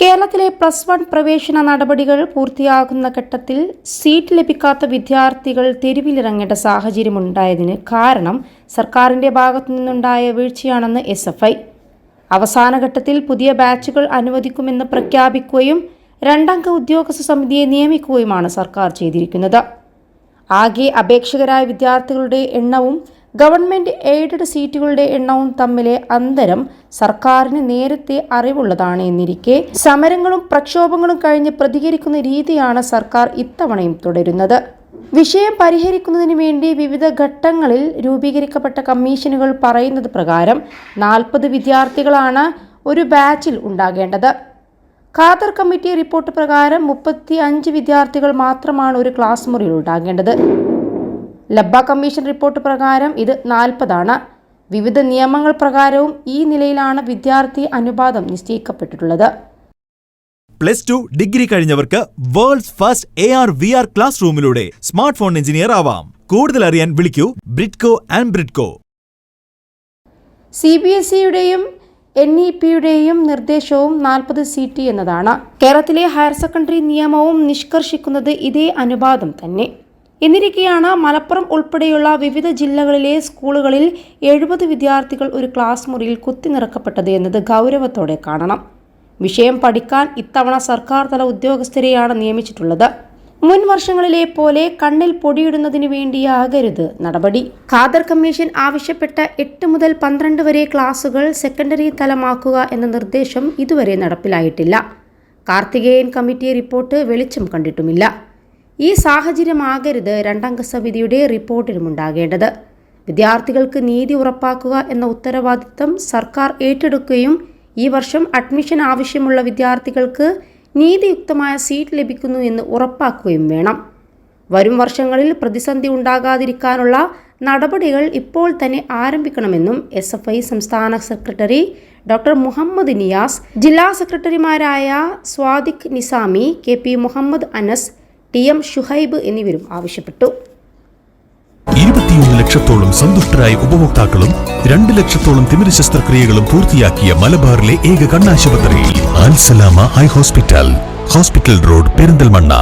കേരളത്തിലെ +1 പ്രവേശന നടപടികൾ പൂർത്തിയാകുന്ന ഘട്ടത്തിൽ സീറ്റ് ലഭിക്കാത്ത വിദ്യാർത്ഥികൾ തെരുവിലിറങ്ങേണ്ട സാഹചര്യമുണ്ടായതിന് കാരണം സർക്കാരിന്റെ ഭാഗത്തു നിന്നുണ്ടായ വീഴ്ചയാണെന്ന് SFI. അവസാന ഘട്ടത്തിൽ പുതിയ ബാച്ചുകൾ അനുവദിക്കുമെന്ന് പ്രഖ്യാപിക്കുകയും 2-അംഗ ഉദ്യോഗസ്ഥ സമിതിയെ നിയമിക്കുകയുമാണ് സർക്കാർ ചെയ്തിരിക്കുന്നത്. ആകെ അപേക്ഷകരായ വിദ്യാർത്ഥികളുടെ എണ്ണവും ഗവൺമെന്റ് എയ്ഡഡ് സീറ്റുകളുടെ എണ്ണവും തമ്മിലെ അന്തരം സർക്കാരിന് നേരത്തെ അറിവുള്ളതാണ് എന്നിരിക്കെ സമരങ്ങളും പ്രക്ഷോഭങ്ങളും കഴിഞ്ഞ് പ്രതികരിക്കുന്ന രീതിയാണ് സർക്കാർ ഇത്തവണയും തുടരുന്നത്. വിഷയം പരിഹരിക്കുന്നതിന് വേണ്ടി വിവിധ ഘട്ടങ്ങളിൽ രൂപീകരിക്കപ്പെട്ട കമ്മീഷനുകൾ പറയുന്നത് പ്രകാരം 40 വിദ്യാർത്ഥികളാണ് ഒരു ബാച്ചിൽ ഉണ്ടാകേണ്ടത്. ഖാദർ കമ്മിറ്റി റിപ്പോർട്ട് പ്രകാരം 35 വിദ്യാർത്ഥികൾ മാത്രമാണ് ഒരു ക്ലാസ് മുറിയിൽ ഉണ്ടാകേണ്ടത്. ലബ്ബ കമ്മീഷൻ റിപ്പോർട്ട് പ്രകാരം ഇത് 40 ആണ്. വിവിധ നിയമങ്ങൾ പ്രകാരവും ഈ നിലയിലാണ് വിദ്യാർത്ഥി അനുപാതം നിശ്ചയിക്കപ്പെട്ടിട്ടുള്ളത്. +2 ഡിഗ്രി കഴിഞ്ഞവർക്ക് വേൾഡ്സ് ഫസ്റ്റ് AR/VR ക്ലാസ് റൂമിലൂടെ സ്മാർട്ട് ഫോൺ എഞ്ചിനീയർ ആവാം. കൂടുതൽ അറിയാൻ വിളിക്കൂ ബ്രിഡ്കോ ആൻഡ് ബ്രിഡ്കോ. CBSEയുടെയും NEPയുടെയും നിർദ്ദേശവും 40 സീറ്റ് എന്നതാണ്. കേരളത്തിലെ ഹയർ സെക്കൻഡറി നിയമവും നിഷ്കർഷിക്കുന്നത് ഇതേ അനുപാതം തന്നെ. എന്നിരിക്കെയാണ് മലപ്പുറം ഉൾപ്പെടെയുള്ള വിവിധ ജില്ലകളിലെ സ്കൂളുകളിൽ 70 വിദ്യാർത്ഥികൾ ഒരു ക്ലാസ് മുറിയിൽ കുത്തിനിറക്കപ്പെട്ടത് എന്നത് ഗൗരവത്തോടെ കാണണം. വിഷയം പഠിക്കാൻ ഇത്തവണ സർക്കാർ തല ഉദ്യോഗസ്ഥരെയാണ് നിയമിച്ചിട്ടുള്ളത്. മുൻ വർഷങ്ങളിലെ പോലെ കണ്ണിൽ പൊടിയിടുന്നതിന് വേണ്ടിയാകരുത് നടപടി. ഖാദർ കമ്മീഷൻ ആവശ്യപ്പെട്ട 8 മുതൽ 12 വരെ ക്ലാസുകൾ സെക്കൻഡറി തലമാക്കുക എന്ന നിർദ്ദേശം ഇതുവരെ നടപ്പിലായിട്ടില്ല. കാർത്തികേയൻ കമ്മിറ്റി റിപ്പോർട്ട് വെളിച്ചം കണ്ടിട്ടുമില്ല. ഈ സാഹചര്യമാകരുത് 2-അംഗ സമിതിയുടെ റിപ്പോർട്ടിലുമുണ്ടാകേണ്ടത്. വിദ്യാർത്ഥികൾക്ക് നീതി ഉറപ്പാക്കുക എന്ന ഉത്തരവാദിത്തം സർക്കാർ ഏറ്റെടുക്കുകയും ഈ വർഷം അഡ്മിഷൻ ആവശ്യമുള്ള വിദ്യാർത്ഥികൾക്ക് നീതിയുക്തമായ സീറ്റ് ലഭിക്കുന്നു എന്ന് ഉറപ്പാക്കുകയും വേണം. വരും വർഷങ്ങളിൽ പ്രതിസന്ധി ഉണ്ടാകാതിരിക്കാനുള്ള നടപടികൾ ഇപ്പോൾ തന്നെ ആരംഭിക്കണമെന്നും SFI സംസ്ഥാന സെക്രട്ടറി ഡോക്ടർ മുഹമ്മദ് നിയാസ്, ജില്ലാ സെക്രട്ടറിമാരായ സ്വാദിഖ് നിസാമി, KP മുഹമ്മദ് അനസ്, TM ഷുഹൈബ് എന്നിവരും ആവശ്യപ്പെട്ടു. 21 ലക്ഷത്തോളം സന്തുഷ്ടരായ ഉപഭോക്താക്കളും 2 ലക്ഷത്തോളം തിമിര ശസ്ത്രക്രിയകളും പൂർത്തിയാക്കിയ മലബാറിലെ ഏക കണ്ണാശുപത്രി അൽ സലാമ ഹൈ ഹോസ്പിറ്റൽ റോഡ്, പെരിന്തൽമണ്ണ.